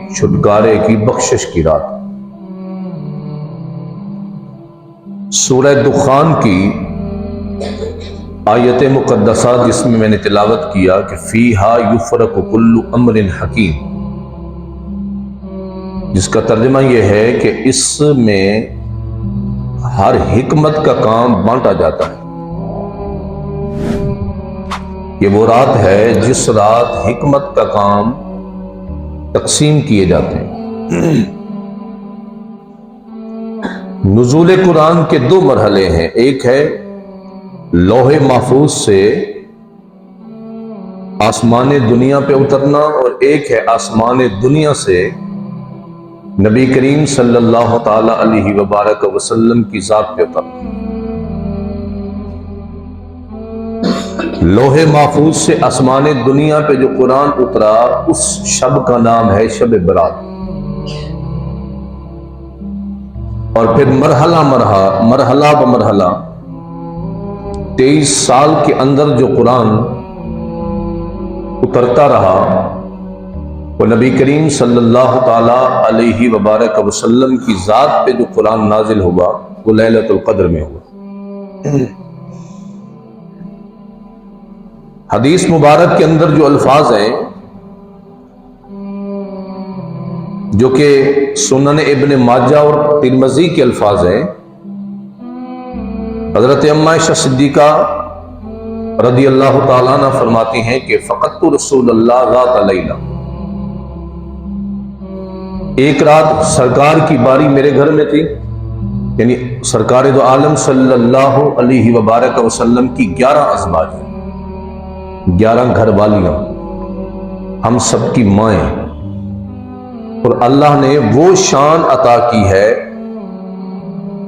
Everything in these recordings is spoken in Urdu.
چھٹکارے کی بخشش کی رات۔ سورہ دخان کی آیت مقدسہ جس میں نے تلاوت کیا کہ فیہا یفرق کل امر حکیم، جس کا ترجمہ یہ ہے کہ اس میں ہر حکمت کا کام بانٹا جاتا ہے۔ یہ وہ رات ہے جس رات حکمت کا کام تقسیم کیے جاتے ہیں۔ نزول قرآن کے دو مرحلے ہیں، ایک ہے لوح محفوظ سے آسمان دنیا پہ اترنا، اور ایک ہے آسمان دنیا سے نبی کریم صلی اللہ تعالی علیہ وبارک وسلم کی ذات پہ اترنا۔ لوح محفوظ سے آسمان دنیا پہ جو قرآن اترا اس شب کا نام ہے شب برات، اور پھر مرحلہ بمرحلہ 23 سال کے اندر جو قرآن اترتا رہا وہ نبی کریم صلی اللہ تعالی علیہ وبارک وسلم کی ذات پہ جو قرآن نازل ہوا وہ لیلۃ القدر میں ہوا۔ حدیث مبارک کے اندر جو الفاظ ہیں جو کہ سنن ابن ماجہ اور ترمذی کے الفاظ ہیں، حضرت اما عائشہ صدیقہ رضی اللہ تعالیٰ عنہ فرماتی ہیں کہ فقدت رسول اللہ ذات لیلہ، ایک رات سرکار کی باری میرے گھر میں تھی، یعنی سرکار دو عالم صلی اللہ علیہ وبارک وسلم کی 11 ازواج ہیں، 11 گھر والیاں، ہم سب کی مائیں، اور اللہ نے وہ شان عطا کی ہے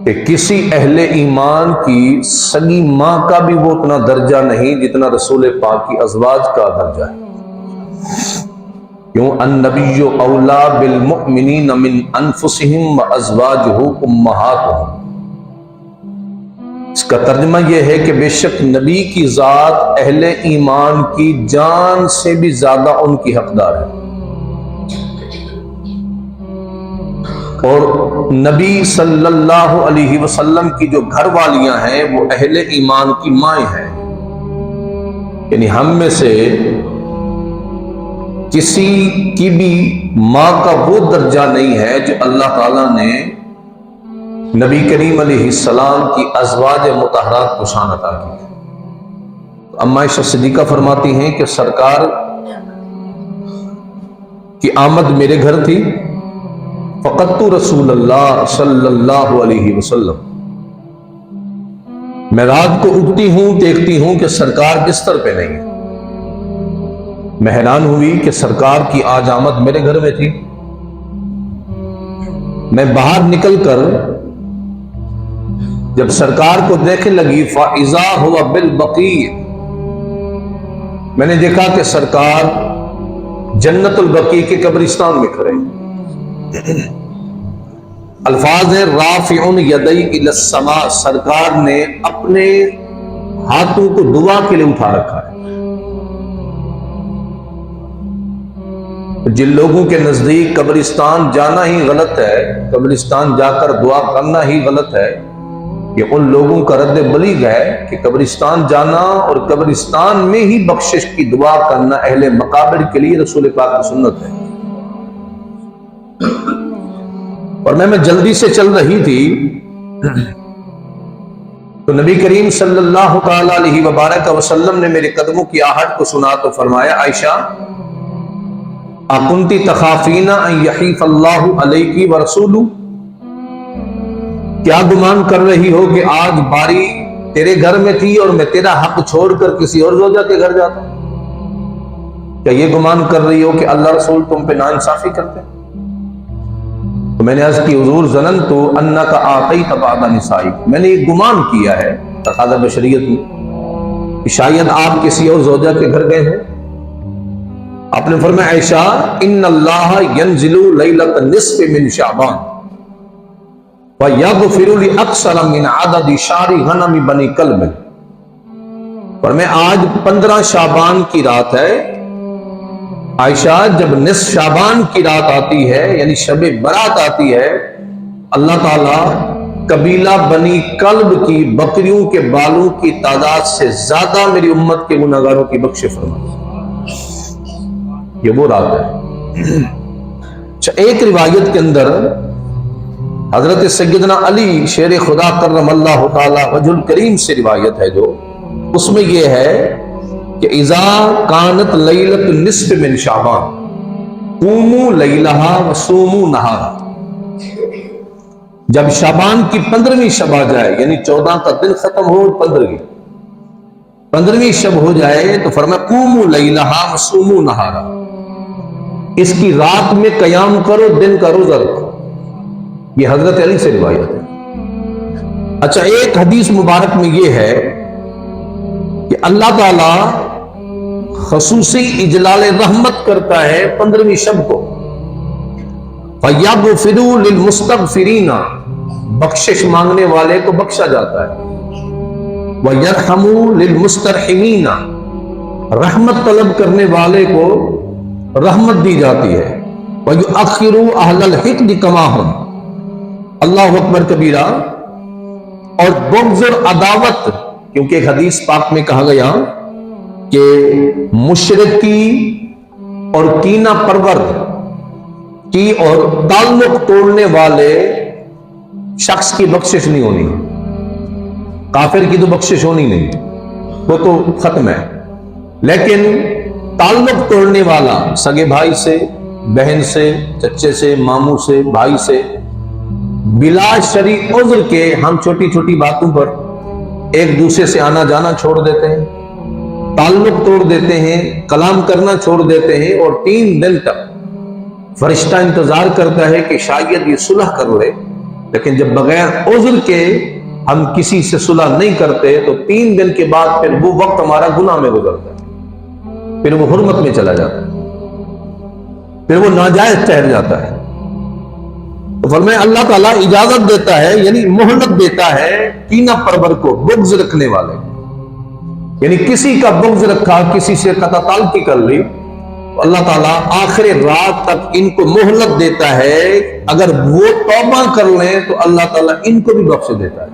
کہ کسی اہل ایمان کی سگی ماں کا بھی وہ اتنا درجہ نہیں جتنا رسول پاک کی ازواج کا درجہ ہے۔ کیوں؟ النبی اولا بالمؤمنین من انفسہم وازواجہ امہاتہم۔ اس کا ترجمہ یہ ہے کہ بے شک نبی کی ذات اہل ایمان کی جان سے بھی زیادہ ان کی حقدار ہے، اور نبی صلی اللہ علیہ وسلم کی جو گھر والیاں ہیں وہ اہل ایمان کی مائیں ہیں، یعنی ہم میں سے کسی کی بھی ماں کا وہ درجہ نہیں ہے جو اللہ تعالیٰ نے نبی کریم علیہ السلام کی ازواج مطہرات کو شان عطا کی۔ اما عائشہ صدیقہ فرماتی ہیں کہ سرکار کی آمد میرے گھر تھی، فقدت رسول اللہ صلی اللہ علیہ وسلم، میں رات کو اٹھتی ہوں دیکھتی ہوں کہ سرکار بستر پہ نہیں ہے، میں حیران ہوئی کہ سرکار کی آج آمد میرے گھر میں تھی، میں باہر نکل کر جب سرکار کو دیکھنے لگی فَإِذَا هُوَ بِالْبَقِيعِ، میں نے دیکھا کہ سرکار جنت البقیع کے قبرستان میں کھڑے ہیں۔ الفاظ ہیں رافع یدی الی السماء، سرکار نے اپنے ہاتھوں کو دعا کے لیے اٹھا رکھا ہے۔ جن لوگوں کے نزدیک قبرستان جانا ہی غلط ہے، قبرستان جا کر دعا کرنا ہی غلط ہے، یہ ان لوگوں کا رد بلیغ ہے کہ قبرستان جانا اور قبرستان میں ہی بخشش کی دعا کرنا اہل مقابر کے لیے رسول پاک کی سنت ہے۔ اور میں جلدی سے چل رہی تھی تو نبی کریم صلی اللہ تعالی علیہ وبارک وسلم نے میرے قدموں کی آہٹ کو سنا تو فرمایا عائشہ اکنتی تخافین ان یحیف اللہ علیکی ورسولہ، کیا گمان کر رہی ہو کہ آج باری تیرے گھر میں تھی اور میں تیرا حق چھوڑ کر کسی اور زوجہ کے گھر جاتا ہوں؟ کیا یہ گمان کر رہی ہو کہ اللہ رسول تم پہ ناانصافی کرتے ہیں؟ تو میں نے عرض کی حضور ظننت انک آتیت بعض نسائک، میں نے یہ گمان کیا ہے تقاضا بشریت میں کہ شاید آپ کسی اور زوجہ کے گھر گئے ہیں۔ آپ نے فرمایا عائشہ ان اللہ ینزل لیلۃ النصف من شعبان وَيَغْفِرُ لِأَكْثَرَ مِنْ عَدَدِ شَعْرِ غَنَمِ بَنِي کَلْبٍ، اور میں آج 15 شعبان کی رات ہے، عائشہ جب نصف شعبان کی رات آتی ہے یعنی شب برات آتی ہے، اللہ تعالیٰ قبیلہ بنی کلب کی بکریوں کے بالوں کی تعداد سے زیادہ میری امت کے گناہگاروں کی بخش فرماتا، یہ وہ رات ہے۔ اچھا، ایک روایت کے اندر حضرت سیدنا علی شیر خدا کرم اللہ تعالی وجہ الکریم سے روایت ہے، جو اس میں یہ ہے کہ اذا کانت لیلۃ النصف من شعبان قوموا لیلہا وصوموا نہارا، جب شعبان کی 15ویں شب آ جائے یعنی 14 کا دن ختم ہو، 15ویں شب ہو جائے تو فرمایا قوموا لیلہا وصوموا نہارا، اس کی رات میں قیام کرو، دن کا روزہ رکھو۔ یہ حضرت علی سے روایت ہے۔ اچھا، ایک حدیث مبارک میں یہ ہے کہ اللہ تعالی خصوصی اجلال رحمت کرتا ہے 15ویں شب کو، فَيَغْفِرُوا لِلْمُسْتَغْفِرِينَ، بخشش مانگنے والے کو بخشا جاتا ہے، وَيَرْحَمُوا لِلْمُسْتَرْحِمِينَ، رحمت طلب کرنے والے کو رحمت دی جاتی ہے، وَيُؤَخِّرُوا أَهْلَ الْحِقْدِ كَمَا هُمْ، اللہ اکبر کبیرہ۔ اور بغض اور عداوت، کیونکہ ایک حدیث پاک میں کہا گیا کہ مشرکی اور کینہ پرور کی اور تعلق توڑنے والے شخص کی بخشش نہیں ہونی، کافر کی تو بخشش ہونی نہیں، وہ تو ختم ہے، لیکن تعلق توڑنے والا سگے بھائی سے، بہن سے، چچے سے، ماموں سے، بھائی سے، بلا شرعی عذر کے ہم چھوٹی چھوٹی باتوں پر ایک دوسرے سے آنا جانا چھوڑ دیتے ہیں، تعلق توڑ دیتے ہیں، کلام کرنا چھوڑ دیتے ہیں، اور 3 دن تک فرشتہ انتظار کرتا ہے کہ شاید یہ صلح کر لے، لیکن جب بغیر عذر کے ہم کسی سے صلح نہیں کرتے تو 3 دن کے بعد پھر وہ وقت ہمارا گناہ میں گزرتا ہے، پھر وہ حرمت میں چلا جاتا ہے، پھر وہ ناجائز ٹھہر جاتا ہے۔ تو فرمایا اللہ تعالیٰ اجازت دیتا ہے، یعنی مہلت دیتا ہے کینہ پرور کو، بغض رکھنے والے، یعنی کسی کا بغض رکھا، کسی سے قطع تعلقی کر لی، اللہ تعالیٰ آخر رات تک ان کو مہلت دیتا ہے، اگر وہ توبہ کر لیں تو اللہ تعالیٰ ان کو بھی بخش دیتا ہے،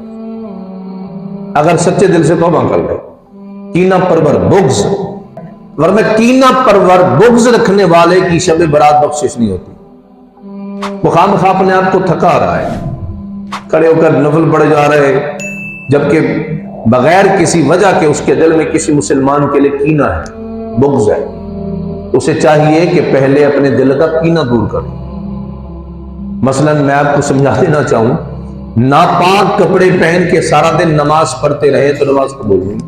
اگر سچے دل سے توبہ کر لیں۔ کینہ پرور بغض، ورنہ کینہ پرور بغض رکھنے والے کی شب برات بخشش نہیں ہوتی، وہ خام خواہ اپنے آپ کو تھکا رہا ہے، کھڑے ہو کر نفل پڑھ جا رہے، جبکہ بغیر کسی وجہ کے اس کے دل میں کسی مسلمان کے لیے کینہ ہے، بغض ہے، اسے چاہیے کہ پہلے اپنے دل کا کینہ دور کرے۔ مثلا میں آپ کو سمجھا دینا چاہوں، ناپاک کپڑے پہن کے سارا دن نماز پڑھتے رہے تو نماز قبول نہیں،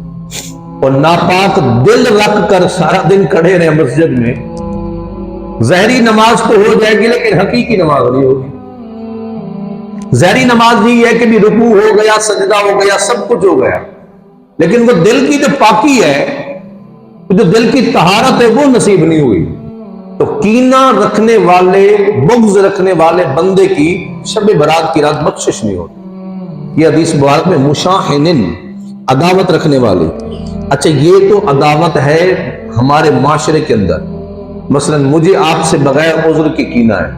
اور ناپاک دل رکھ کر سارا دن کھڑے رہے مسجد میں، ظاہری نماز تو ہو جائے گی لیکن حقیقی نماز نہیں ہوگی۔ ظاہری نماز یہ ہے کہ بھی رکوع ہو گیا، سجدہ ہو گیا، سب کچھ ہو گیا، لیکن وہ دل کی جو پاکی ہے، جو دل کی طہارت ہے، وہ نصیب نہیں ہوئی۔ تو کینہ رکھنے والے، بغض رکھنے والے بندے کی شب برات کی رات بخشش نہیں ہوتی۔ یہ حدیث مبارک میں مشاحنن، عداوت رکھنے والے۔ اچھا، یہ تو عداوت ہے ہمارے معاشرے کے اندر، مثلا مجھے آپ سے بغیر عذر کی کینہ ہے،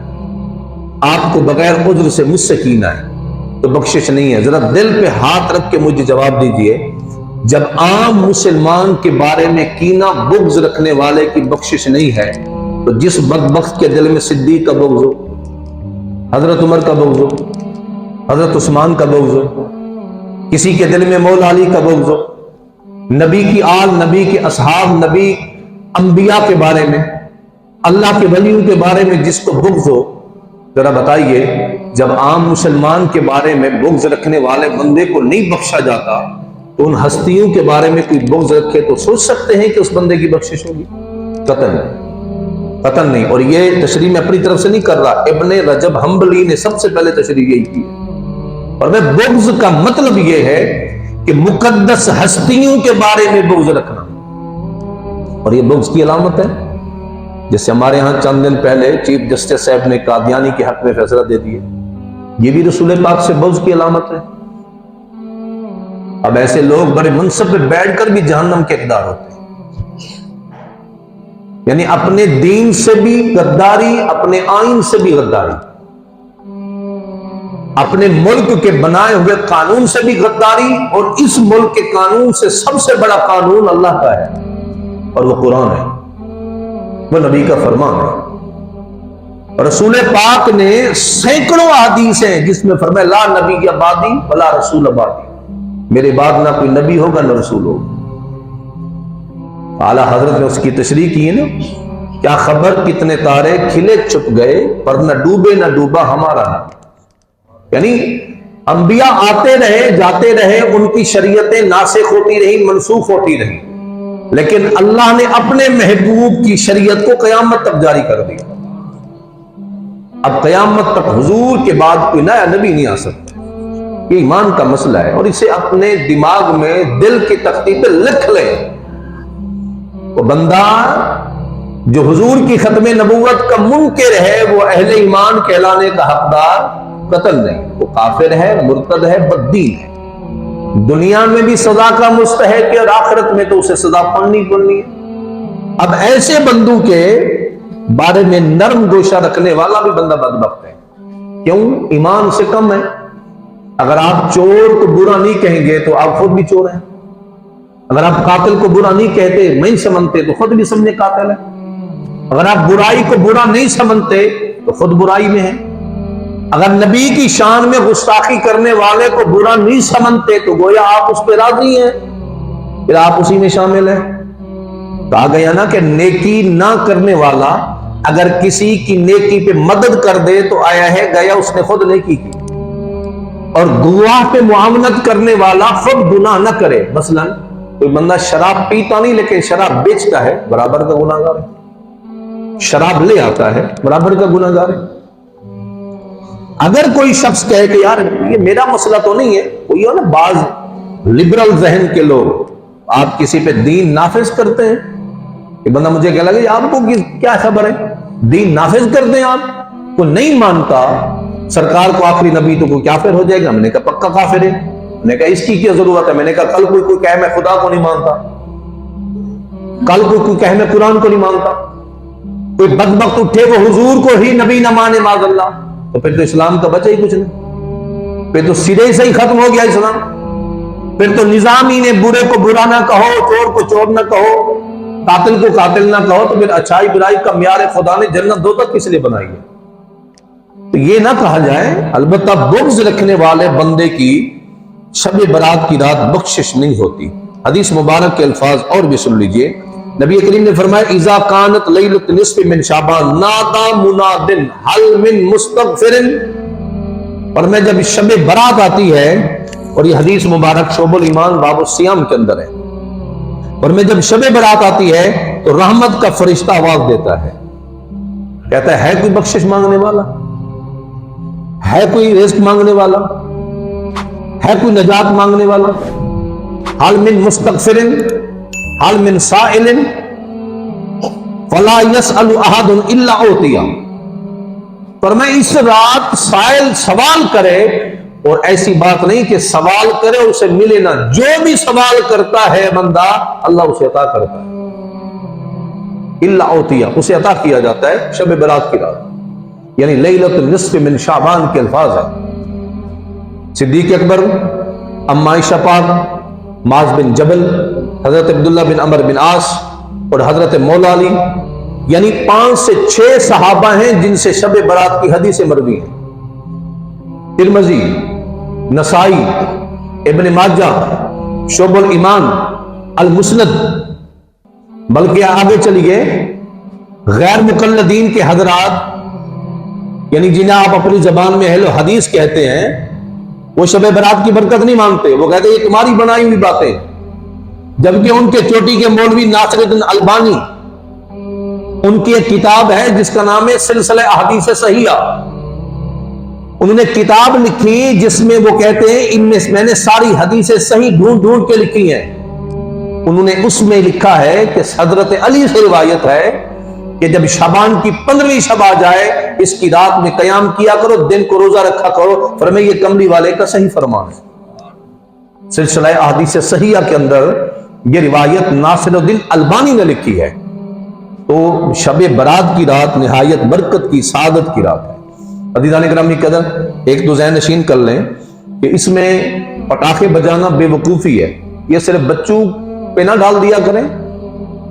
آپ کو بغیر عذر سے مجھ سے کینہ ہے، تو بخشش نہیں ہے۔ ذرا دل پہ ہاتھ رکھ کے مجھے جواب دیجئے، جب عام مسلمان کے بارے میں کینہ بغض رکھنے والے کی بخشش نہیں ہے، تو جس بدبخت کے دل میں صدیق کا بغض ہو، حضرت عمر کا بغض ہو، حضرت عثمان کا بغض ہو، کسی کے دل میں مولا علی کا بغض ہو، نبی کی آل، نبی کے اصحاب، نبی انبیاء کے بارے میں، اللہ کے ولیوں کے بارے میں جس کو بغض ہو، ذرا بتائیے جب عام مسلمان کے بارے میں بغض رکھنے والے بندے کو نہیں بخشا جاتا تو ان ہستیوں کے بارے میں کوئی بغض رکھے تو سوچ سکتے ہیں کہ اس بندے کی بخشش ہوگی؟ قطعاً نہیں۔ اور یہ تشریح میں اپنی طرف سے نہیں کر رہا، ابن رجب حنبلی نے سب سے پہلے تشریح یہی کی ہے۔ اور میں بغض کا مطلب یہ ہے کہ مقدس ہستیوں کے بارے میں بغض رکھنا، اور یہ بغض کی علامت ہے۔ جیسے ہمارے ہاں چند دن پہلے چیف جسٹس صاحب نے قادیانی کے حق میں فیصلہ دے دیے، یہ بھی رسول پاک سے بغض کی علامت ہے۔ اب ایسے لوگ بڑے منصب پہ بیٹھ کر بھی جہنم کے حقدار ہوتے ہیں۔ یعنی اپنے دین سے بھی غداری، اپنے آئین سے بھی غداری، اپنے ملک کے بنائے ہوئے قانون سے بھی غداری، اور اس ملک کے قانون سے سب سے بڑا قانون اللہ کا ہے، اور وہ قرآن ہے، وہ نبی کا فرمان ہے۔ رسول پاک نے سینکڑوں احادیث ہیں جس میں فرمایا لا نبی بعدی ولا رسول بعدی، میرے بعد نہ کوئی نبی ہوگا نہ رسول ہوگا۔ اعلیٰ حضرت نے اس کی تشریح کی ہے نا، کیا خبر کتنے تارے کھلے چھپ گئے، پر نہ ڈوبے نہ ڈوبا ہمارا نبی۔ یعنی انبیاء آتے رہے جاتے رہے، ان کی شریعتیں ناسخ ہوتی رہی، منسوخ ہوتی رہی، لیکن اللہ نے اپنے محبوب کی شریعت کو قیامت تک جاری کر دیا۔ اب قیامت تک حضور کے بعد کوئی نیا نبی نہیں آ سکتا، یہ ایمان کا مسئلہ ہے، اور اسے اپنے دماغ میں دل کی تختی پہ لکھ لیں۔ وہ بندہ جو حضور کی ختم نبوت کا منکر ہے، وہ اہل ایمان کہلانے کا حقدار قتل نہیں، وہ کافر ہے، مرتد ہے، بددین ہے، دنیا میں بھی سزا کا مستحق ہے، اور آخرت میں تو اسے سزا پڑنی ہے۔ اب ایسے بندوں کے بارے میں نرم گوشہ رکھنے والا بھی بندہ بدبخت ہے، کیوں؟ ایمان سے کم ہے۔ اگر آپ چور کو برا نہیں کہیں گے تو آپ خود بھی چور ہیں، اگر آپ قاتل کو برا نہیں کہتے، نہیں سمجھتے، تو خود بھی سمجھے قاتل ہے، اگر آپ برائی کو برا نہیں سمجھتے تو خود برائی میں ہیں، اگر نبی کی شان میں گستاخی کرنے والے کو برا نہیں سمجھتے تو گویا آپ اس پہ راضی ہیں، پھر آپ اسی میں شامل ہیں۔ کہا گیا نا کہ نیکی نہ کرنے والا اگر کسی کی نیکی پہ مدد کر دے تو آیا ہے گیا اس نے خود نیکی کی، اور گواہ پہ معاونت کرنے والا خود گناہ نہ کرے۔ مثلا کوئی بندہ شراب پیتا نہیں لیکن شراب بیچتا ہے، برابر کا گناہ گار ہے، شراب لے آتا ہے، برابر کا گناہ گار ہے۔ اگر کوئی شخص کہے کہ یار یہ میرا مسئلہ تو نہیں ہے، کوئی ہو نا بعض لبرل ذہن کے لوگ، آپ کسی پہ دین نافذ کرتے ہیں، کہ بندہ مجھے کہہ لگے آپ کو کیا خبر ہے، دین نافذ کرتے ہیں آپ، کوئی نہیں مانتا سرکار کو آخری نبی تو کوئی کافر ہو جائے گا۔ میں نے کہا پکا کافر ہے، میں نے کہا اس کی کیا ضرورت ہے، میں نے کہا کل کوئی کہے میں خدا کو نہیں مانتا، کل کوئی کہے میں قرآن کو نہیں مانتا، کوئی بدبخت اٹھے وہ حضور کو ہی نبی نہ مانے معاذ اللہ، تو پھر تو اسلام کا بچا ہی کچھ نہیں، پھر تو سرے سے ہی ختم ہو گیا اسلام، پھر تو نظام ہی نے برے کو برا نہ کہو، چور کو چور نہ کہو، قاتل کو قاتل نہ کہو، تو پھر اچھائی برائی کا معیار خدا نے جنت دو تک کس لیے بنائی ہے؟ تو یہ نہ کہا جائے۔ البتہ بغض رکھنے والے بندے کی شب برات کی رات بخشش نہیں ہوتی۔ حدیث مبارک کے الفاظ اور بھی سن لیجئے، نبی کریم نے فرمایا اذا کانت لیلۃ نصف من شعبان نادى مناد هل من مستغفر، اور میں جب شب برات آتی ہے، اور یہ حدیث مبارک شعب الایمان باب الصیام کے اندر ہے، اور میں جب شب برات آتی ہے تو رحمت کا فرشتہ آواز دیتا ہے، کہتا ہے کوئی بخشش مانگنے والا، ہے کوئی رزق مانگنے والا، ہے کوئی نجات مانگنے والا، حل من مستغفر حل من سائل فلا يسأل احد الا اعطي، پر میں اس رات سائل سوال کرے، اور ایسی بات نہیں کہ سوال کرے اور اسے ملے نہ، جو بھی سوال کرتا ہے بندہ اللہ اسے عطا کرتا ہے، الا اعطی، اسے عطا کیا جاتا ہے شب برات کی رات، یعنی لیلۃ النصف من شعبان کے الفاظ ہیں۔ صدیق اکبر، ام عائشہ پاک، معاذ بن جبل، حضرت عبداللہ بن عمر بن عاص، اور حضرت مولا علی، یعنی 5 سے 6 صحابہ ہیں جن سے شب برات کی حدیث مروی ہے۔ ترمذی، نسائی، ابن ماجہ، شعب الایمان، المسند، بلکہ آگے چلیے غیر مقلدین کے حضرات، یعنی جنہیں آپ اپنی زبان میں اہل حدیث کہتے ہیں، وہ شب برات کی برکت نہیں مانگتے، وہ کہتے ہیں یہ تمہاری بنائی ہوئی باتیں، جبکہ ان کے چوٹی کے مولوی ناصر الدین البانی، ان کی ایک کتاب ہے جس کا نام ہے سلسلہ احادیث صحیحہ، انہوں نے کتاب لکھی جس میں وہ کہتے ہیں ان میں نے ساری حدیثیں صحیح ڈھونڈ ڈھونڈ کے لکھی ہیں۔ انہوں نے اس میں لکھا ہے کہ حضرت علی سے روایت ہے کہ جب شعبان کی 15ویں شب آ جائے اس کی رات میں قیام کیا کرو، دن کو روزہ رکھا کرو، فرمایا یہ کملی والے کا صحیح فرمان ہے۔ سلسلہ احادیث صحیحہ کے اندر یہ روایت ناصر الدین البانی نے لکھی ہے۔ تو شب برات کی رات نہایت برکت کی سعادت کی رات ہے۔ عزیزان گرامی قدر، ایک تو ذہن نشین کر لیں کہ اس میں پٹاخے بجانا بے وقوفی ہے، یہ صرف بچوں پہ نہ ڈال دیا کریں،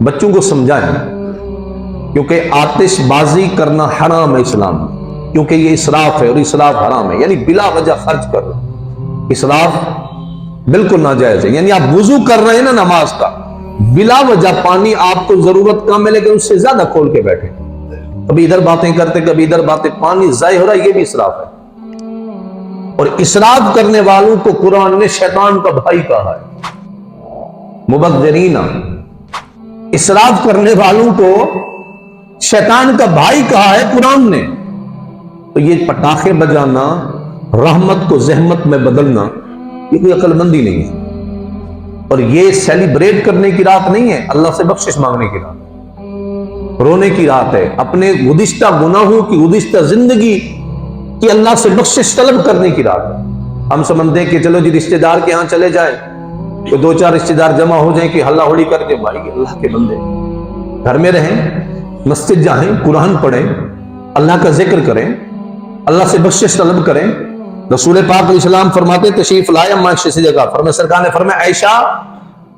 بچوں کو سمجھائیں، کیونکہ آتش بازی کرنا حرام ہے اسلام میں، کیونکہ یہ اسراف ہے اور اسراف حرام ہے، یعنی بلا وجہ خرچ کرنا، اسراف بالکل ناجائز ہے۔ یعنی آپ وضو کر رہے ہیں نا نماز کا، بلا وجہ پانی آپ کو ضرورت کم ہے لیکن اس سے زیادہ کھول کے بیٹھے، کبھی ادھر باتیں کرتے کبھی ادھر باتیں، پانی ضائع ہو رہا ہے، یہ بھی اسراف ہے۔ اور اسراف کرنے والوں کو قرآن نے شیطان کا بھائی کہا ہے، مبذرین، اسراف کرنے والوں کو شیطان کا بھائی کہا ہے قرآن نے۔ تو یہ پٹاخے بجانا، رحمت کو زحمت میں بدلنا، یہ کوئی عقل مندی نہیں ہے، اور یہ سیلیبریٹ کرنے کی رات نہیں ہے، اللہ سے بخشش مانگنے کی رات، رونے کی رات ہے، اپنے گزشتہ گناہوں کی، گزشتہ زندگی کی اللہ سے بخشش طلب کرنے کی رات ہے۔ ہم سمجھتے ہیں کہ چلو جی رشتہ دار کے ہاں چلے جائیں، تو دو چار رشتہ دار جمع ہو جائیں کہ ہلا ہولی کر کے، بھائی اللہ کے بندے گھر میں رہیں، مسجد جائیں، قرآن پڑھیں، اللہ کا ذکر کریں، اللہ سے بخشش طلب کریں۔ رسول پاک علیہ السلام فرماتے تشریف لائے معاشرے سے جگہ، فرمایا سرکار نے فرمایا عائشہ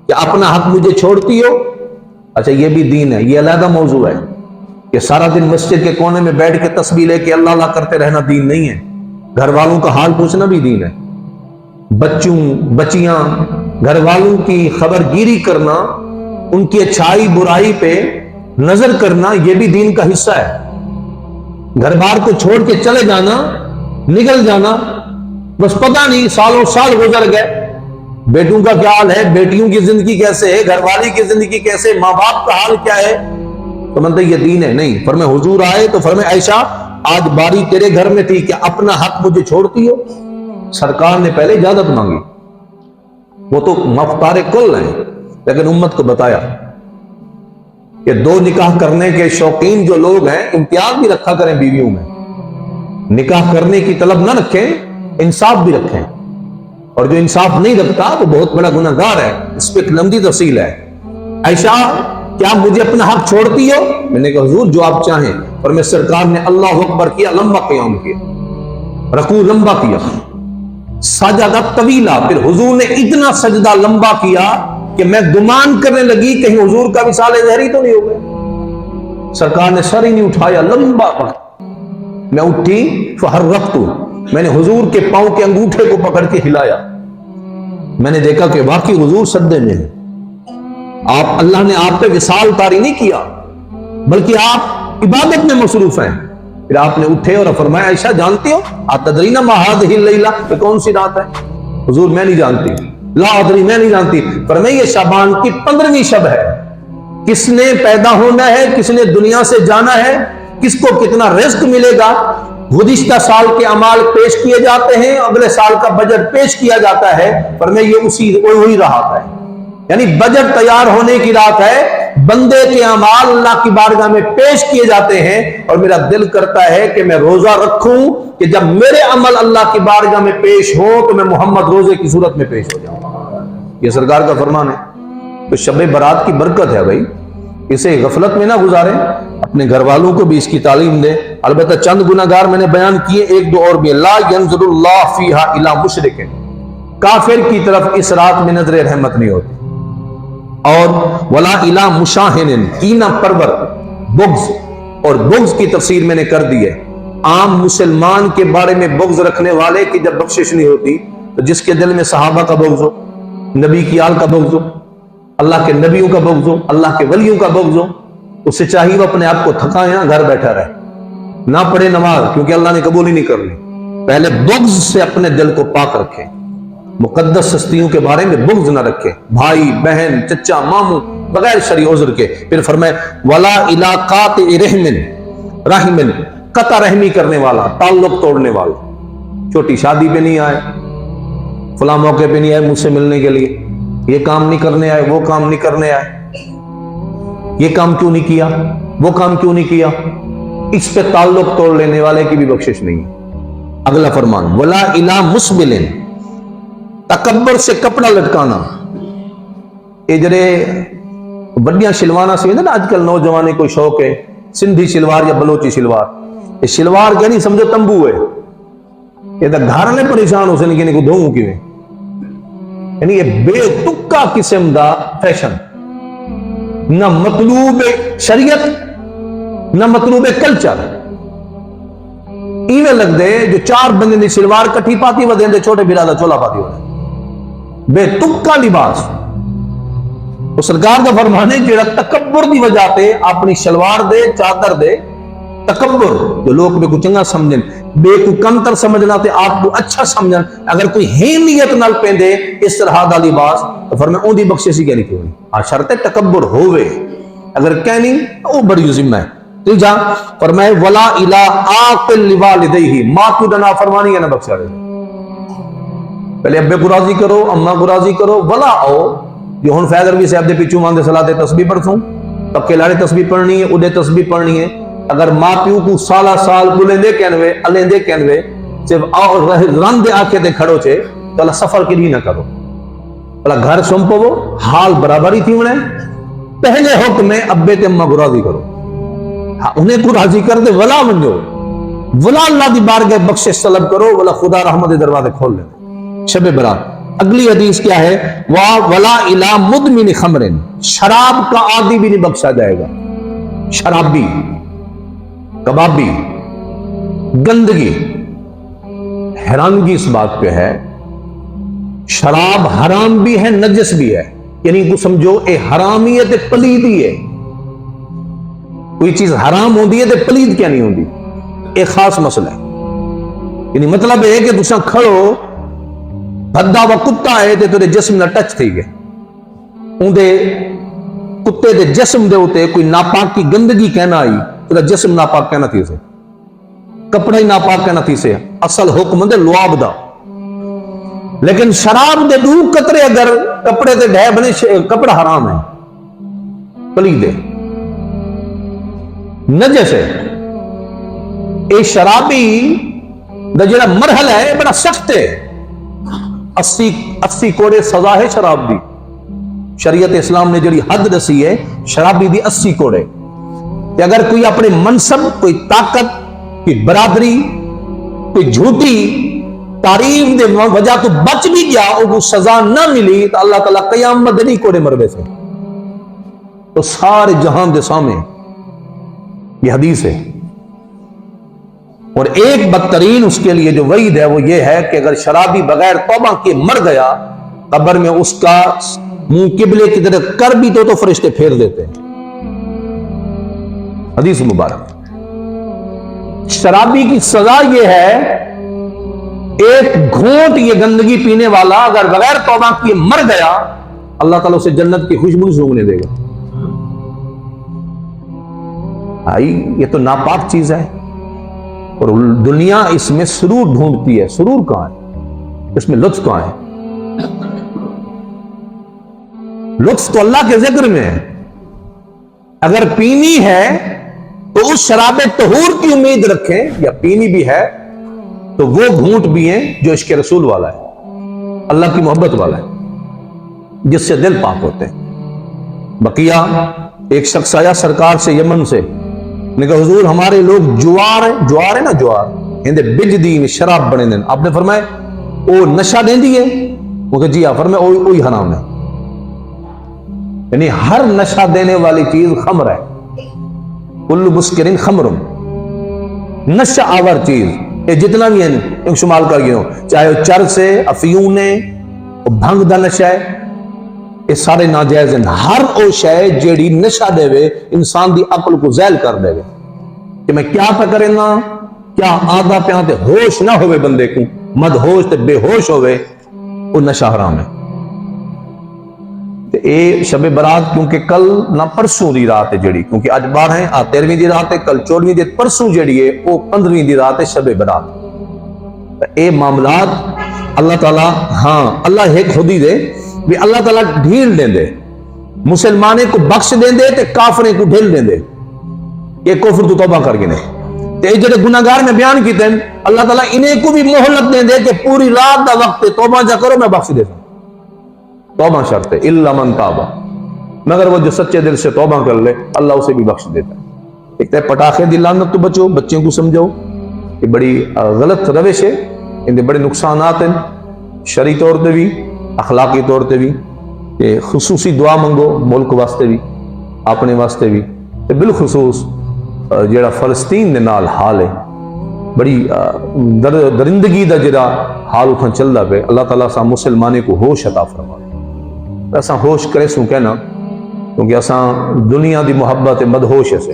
کہ اپنا حق مجھے چھوڑتی ہو؟ اچھا یہ بھی دین ہے، یہ علیحدہ موضوع ہے کہ سارا دن مسجد کے کونے میں بیٹھ کے تسبیح لے کے اللہ اللہ کرتے رہنا دین نہیں ہے، گھر والوں کا حال پوچھنا بھی دین ہے، بچوں بچیاں گھر والوں کی خبر گیری کرنا، ان کی اچھائی برائی پہ نظر کرنا، یہ بھی دین کا حصہ ہے۔ گھر بار کو چھوڑ کے چلے جانا، نکل جانا، بس پتہ نہیں سالوں سال گزر گئے، بیٹوں کا کیا حال ہے، بیٹیوں کی زندگی کیسے ہے، گھر والی کی زندگی کیسے، ماں باپ کا حال کیا ہے، تو مانتے یہ دین ہے نہیں۔ فرمائے حضور آئے تو فرمائے عائشہ آج باری تیرے گھر میں تھی کہ اپنا حق مجھے چھوڑتی ہو؟ سرکار نے پہلے اجازت مانگی، وہ تو مختار کل ہیں، لیکن امت کو بتایا کہ دو نکاح کرنے کے شوقین جو لوگ ہیں امتیاز بھی رکھا کریں بیویوں میں، نکاح کرنے کی طلب نہ رکھیں، انصاف بھی رکھیں، اور جو انصاف نہیں رکھتا وہ بہت بڑا گناہ گار ہے، اس پہ ایک لمبی تفصیل ہے۔ عائشہ کیا مجھے اپنا حق چھوڑتی ہو؟ میں نے کہا حضور جو آپ چاہیں، اور میں سرکار نے اللہ اکبر کیا، لمبا قیام کیا، رکوع لمبا کیا، سجدہ طویلہ، پھر حضور نے اتنا سجدہ لمبا کیا کہ میں گمان کرنے لگی کہیں حضور کا وصال ظہری تو نہیں ہو گئے۔ سرکار نے سر ہی نہیں اٹھایا، لمبا وقت، میں اٹھی فحرکت، میں نے حضور کے پاؤں کے انگوٹھے کو پکڑ کے ہلایا، میں نے دیکھا کہ واقعی حضور سجدے میں ہیں، آپ اللہ نے آپ پہ وصال طاری نہیں کیا بلکہ آپ عبادت میں مصروف ہیں۔ پھر آپ نے اٹھے اور فرمایا عائشہ جانتی ہو اتدرینا ما هذه الليلہ، یہ کون سی رات ہے؟ حضور میں نہیں جانتی، لا ادری میں نہیں جانتی۔ فرمایا یہ شعبان کی 15ویں شب ہے، کس نے پیدا ہونا ہے، کس نے دنیا سے جانا ہے، کس کو کتنا رزق ملے گا، گزشتہ سال کے اعمال پیش کیے جاتے ہیں، اگلے سال کا بجٹ پیش کیا جاتا ہے۔ فرمایا یہ وہی رات ہے، یعنی بجٹ تیار ہونے کی رات ہے، بندے کے اعمال اللہ کی بارگاہ میں پیش کیے جاتے ہیں، اور میرا دل کرتا ہے کہ میں روزہ رکھوں کہ جب میرے عمل اللہ کی بارگاہ میں پیش ہو تو میں محمد روزے کی صورت میں پیش ہو جاؤں۔ یہ سرکار کا فرمان ہے۔ تو شب برات کی برکت ہے بھائی، اسے غفلت میں نہ گزاریں، اپنے گھر والوں کو بھی اس کی تعلیم دیں۔ البتہ چند گناہگار میں نے بیان کیے، ایک دو اور بھی، لا ینظر اللہ فیہا الی مشرک، کافر کی طرف اس رات میں نظر رحمت نہیں ہوتی، اور ولا الی مشاہن، کینہ پرور، بغض، اور بغض کی تفسیر میں نے کر دی ہے، عام مسلمان کے بارے میں بغض رکھنے والے کی جب بخشش نہیں ہوتی، تو جس کے دل میں صحابہ کا بغض ہو، نبی کی آل کا بغض ہو، اللہ کے نبیوں کا بغض ہو، اللہ کے ولیوں کا بغض ہو، اس سے چاہیے وہ اپنے آپ کو تھکائے نہ، گھر بیٹھا رہے، نہ پڑھے نماز، کیونکہ اللہ نے قبول ہی نہیں کرنی۔ پہلے بغض سے اپنے دل کو پاک رکھیں، مقدس ہستیوں کے بارے میں بغض نہ رکھیں، بھائی بہن چچا ماموں بغیر شرعی عذر کے۔ پھر فرمائے ولا الی قاطع رحم، قطع رحمی کرنے والا، تعلق توڑنے والا، چھوٹی شادی پہ نہیں آئے، فلاں موقع پہ نہیں آئے مجھ سے ملنے کے لیے، یہ کام نہیں کرنے آئے، وہ کام نہیں کرنے آئے، یہ کام کیوں نہیں کیا، وہ کام کیوں نہیں کیا، اس پہ تعلق توڑ لینے والے کی بھی بخشش نہیں ہے۔ اگلا فرمان ولا الی مسبل، تکبر سے کپڑا لٹکانا، اجرے بڑیاں شلوانا سی نا آج کل نوجوانے کوئی شوق ہے سندھی شلوار یا بلوچی شلوار. یہ شلوار کہ نہیں سمجھو تمبو ہے. یہ تو گھر نے پریشان ہو سکے کہ دھوؤں کیویں. یعنی یہ بے تکا قسم دا فیشن, نہ مطلوب شریعت نہ مطلوب کلچر. ایویں لگ دے جو 4 بندے دی شلوار کٹھی پاتی ودیں دے چھوٹے بھرا دا چولا پاتی ودیں. بے تکا لباس. تو سرکار کا فرمانے جڑا تکبر دی وجہ تے اپنی شلوار دے چادر دے تکبر جو لوگ بے کو چنگا سمجھن بے کو کمتر سمجھنا تے آپ کو اچھا سمجھن اگر کوئی ہینیت نال پیندے اس طرح دا لباس تو فرمایا اون دی بخشش ہی کہنی کیوں نہیں. شرط تکبر ہوئے اگر کہنی او بڑی ذمہ ہے. تیجا فرمائے ولا الا عاقل لوالدیہ, ماں کی دنا فرمانی ہے نہ بخشا دے. پہلے ابے کو راضی کرو اماں کو راضی کرو ولا آؤ یہ ہن فیضر بھی صاحب دے پیچھو مان دے صلاۃ تسبیح پڑھسوں پکے لاڑے تسبیح پڑھنی ہے اودے تسبیح پڑھنی ہے. اگر ماں پیو کو سالہ سال بلندے کہنوے الندے کہنوے صرف رن دے آنکھے دے کھڑو چھے تو اللہ سفر کے لیے نہ کرو. اللہ گھر سنپو حال برابر ہی تھی انہیں پہلے حکم میں ابے تے اماں کو راضی کرو. انہیں کو راضی کر دے ولا منجو ولا اللہ دی بارگاہ بخشش طلب کرو ولا خدا رحمت دے دروازے کھول لے. شب برات. اگلی حدیث کیا ہے ولا الا مدمن خمر, شراب کا عادی بھی نہیں بخشا جائے گا. شرابی کبابی گندگی. حیرانگی اس بات پہ ہے شراب حرام بھی ہے نجس بھی ہے. یعنی کو سمجھو اے حرامیت پلیدی ہے. کوئی چیز حرام ہوندی ہے تے پلید کیا نہیں ہوندی ایک خاص مسئلہ ہے. یعنی مطلب ہے کہ تساں کھڑو بھدا و کتا ہے تے تیرے جسم نہ ٹچ تھی گئے اندے کتے دے جسم دے ہوتے کوئی ناپاک کی گندگی کہنا آئی تیرا جسم ناپاک کہنا تھی سے کپڑا ہی ناپاک کہنا تھی سے اصل حکم دے لعاب دا. لیکن شراب دے دو قطرے اگر کپڑے دے ڈھے بنے کپڑا حرام ہے پلید ہے نجس ہے. اے شرابی دا جڑا مرحلہ ہے بڑا سخت ہے. 80 کوڑے سزا ہے شراب دی. شریعت اسلام نے جڑی حد دسی ہے شرابی دی 80 کوڑے. اگر کوئی اپنے منصب کوئی طاقت کوئی برادری کوئی جھوٹی تعریف دے وجہ تو بچ بھی گیا اور وہ سزا نہ ملی تو اللہ تعالیٰ قیامت نہیں کوڑے مربے سے تو سارے جہان دے سامنے یہ حدیث ہے. اور ایک بدترین اس کے لیے جو وعید ہے وہ یہ ہے کہ اگر شرابی بغیر توبہ کے مر گیا قبر میں اس کا منہ قبلے کی طرف کر بھی تو فرشتے پھیر دیتے ہیں. حدیث مبارک. شرابی کی سزا یہ ہے ایک گھونٹ یہ گندگی پینے والا اگر بغیر توبہ کیے مر گیا اللہ تعالیٰ اسے جنت کی خوشبو سونگنے دے گا. یہ تو ناپاک چیز ہے اور دنیا اس میں سرور ڈھونڈتی ہے. سرور کہاں ہے اس میں لطف کہاں ہے؟ لطف تو اللہ کے ذکر میں ہے. اگر پینی ہے تو اس شراب طہور کی امید رکھیں یا پینی بھی ہے تو وہ گھونٹ بھی ہیں جو عشق رسول والا ہے اللہ کی محبت والا ہے جس سے دل پاک ہوتے ہیں. بقیہ ایک شخص آیا سرکار سے یمن سے نے کہا حضور ہمارے لوگ جوار ہے نا جوار ہندے بج دی شراب بنے دیں. آپ نے فرمایا وہ نشہ دیں دی ہے وہ کہ جی آپ فرمایا وہی حرام ہے. یعنی ہر نشہ دینے والی چیز خمر ہے. کل مسکرین خمر نشہ آور چیز یہ جتنا بھی ہے شمال کر گئے ہو چاہے وہ چرس سے افیون ہے بھنگ دا نشہ ہے یہ سارے ناجائز ہیں. ہر او شے جیڑی نشہ دے وے انسان دی عقل کو زیل کر دے وے کہ میں کیا پہ کریں نا کیا آدھا پہ آتے ہوش نہ ہوئے بندے کو مد ہوش تے بے ہوش ہوئے وہ نشہ حرام ہے. اے شب برات کیونکہ کل نہ پرسوں دی رات ہے جڑی کیونکہ اج 12 ہے 13ویں دی رات ہے کل 14ویں دی پرسوں جڑی ہے وہ 15ویں دی رات ہے شب برات. اے معاملات اللہ تعالیٰ ہاں اللہ ایک خود ہی دے بھی اللہ تعالیٰ ڈھیل دیں دے مسلمانے کو بخش دیں دے تے کافرے کو ڈھیل دیں دے. یہ کفر تو توبہ کر گئے تے جڑے گناہگار میں بیان کیتے ہیں اللہ تعالیٰ انہیں کو بھی مہلت دیں دے کہ پوری رات دا وقت توبہ جا کرو میں بخش دے. توبہ شرط ہے الا من تاب مگر وہ جو سچے دل سے توبہ کر لے اللہ اسے بھی بخش دیتا ہے۔ ایک تو پٹاخے دی لعنت تو بچو، بچوں کو سمجھو یہ بڑی غلط روش ہے، ان دے بڑے نقصانات ہیں شرعی طور تے بھی اخلاقی طور تے بھی، کہ خصوصی دعا منگو ملک واسطے بھی اپنے واسطے بھی، تے بالخصوص جڑا فلسطین دے نال حال ہے بڑی درندگی دا جڑا حال اتھاں چلدا پے، اللہ تعالیٰ سا مسلمانے کو ہوش عطا فرمائے۔ اساں ہوش کرے سوں کہنا کیونکہ اساں دنیا دی محبت مدہوش سے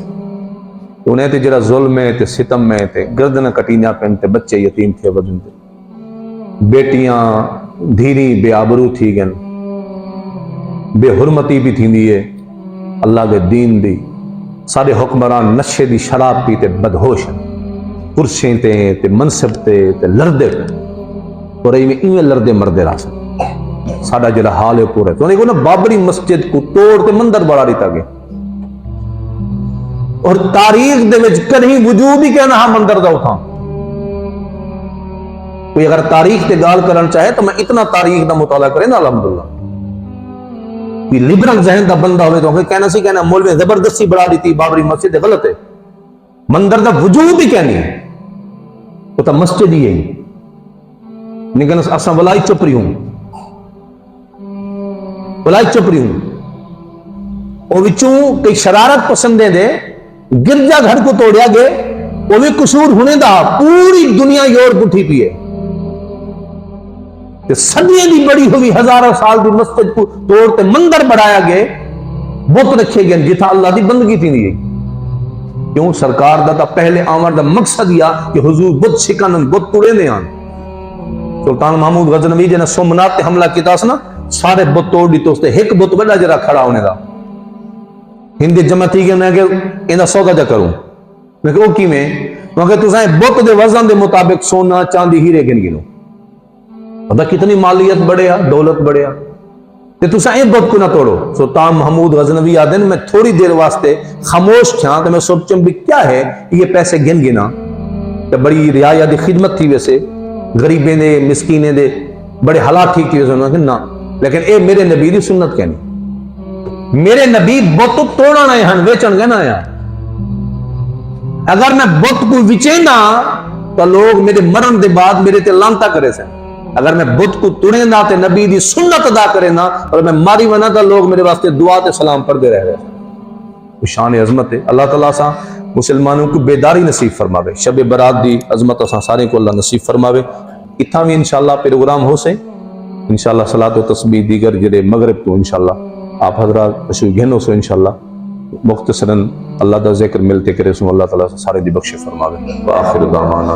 انہیں تے جڑا ظلم ہے تے ستم ہے تے گردن کٹیاں پین تے بچے یتیم تھے ودن تے بیٹیاں دھیری بے آبرو تھی گن، بے حرمتی بھی تھیندی ہے اللہ دے دین دی، سارے حکمران نشے دی شراب پیتے بدہوش ہیں، کرسیں تے منصب تے لردے پہ اور ایویں لردے مردے راستے ساڈا جڑا حال ہے پورا تو انہیں نا بابری مسجد کو توڑ تے مندر بڑھا دیتا گیا، اور تاریخ دے وچ کہیں وجود ہی کہنا ہاں مندر دا اتھاں۔ کوئی اگر تاریخ تے گال کرنا چاہے تو میں اتنا تاریخ دا مطالعہ کرے نا الحمدللہ، کہ لبرل ذہن دا بندہ ہوئے تو کہنا سی کہنا مولوی زبردستی بڑھا دیتی بابری مسجد غلط ہے، مندر دا وجود ہی کہنی ہے وہ تو مسجد ہی ہے، لیکن اساں ولائی چپری ہوں وہ وچوں کئی شرارت پسندیں دے گرجا گھر کو توڑیا گئے وہ بھی قصور ہونے دا پوری دنیا یور اٹھی پی ہے، صدیاں دی بڑی ہوئی ہزارہ سال دی مسجد کو توڑتے مندر بڑھایا گئے، بت رکھے گئے جتھا اللہ دی بندگی تھی نہیں، کیوں سرکار دا پہلے آمر دا مقصد یہ کہ حضور بت شکنن بت توڑے نے آن۔ سلطان محمود غزنوی جنہ سومنات تے حملہ کیتا سنا سارے بت توڑ دی تو اس تے ایک بت بڑا جرا کھڑا ہونے دا ہندی جمع تھی کہ میں کہ انہا سودا جا کروں، میں کہ او کی میں کیونکہ تو سائیں بت دے وزن دے مطابق سونا چاندی ہیرے گن گنو، پتہ کتنی مالیت بڑھیا دولت بڑھیا، تو سائیں بت کو نہ توڑو۔ سلطان محمود غزنوی آدن میں تھوڑی دیر واسطے خاموش تھا تو میں سوچوں بھی کیا ہے یہ پیسے گن گنا، کہ بڑی رعایا دی خدمت تھی ویسے غریبیں دے مسکینے دے بڑے حالات ٹھیک تھی ویسے نہ، لیکن اے میرے نبی دی سنت کہنی، میرے نبی بت توڑا نہ ہن ویچن گنا آیا، اگر میں بت کو وچینا تو لوگ میرے مرن دے بعد میرے تے لانتا کرے سے، اگر میں بت کو توڑے نہ تے نبی دی سنت ادا کرے نہ اور میں ماری ونا تو لوگ میرے واسطے دعا تے سلام پڑھتے رہ گئے۔ شان عظمت ہے، اللہ تعالیٰ سا مسلمانوں کو بیداری نصیب فرماوے، شب برات دی عظمت اساں سارے کو اللہ نصیب فرماوے۔ اتھا بھی انشاءاللہ پروگرام ہو سے انشاءاللہ صلاۃ و تسبیح دیگر جڑے مغرب تو انشاءاللہ آپ حضرات تشریف گھنو سو انشاءاللہ مختصراً اللہ دا ذکر ملتے کرے سو اللہ تعالیٰ سارے دی بخش فرماوے۔ وآخر دعوانا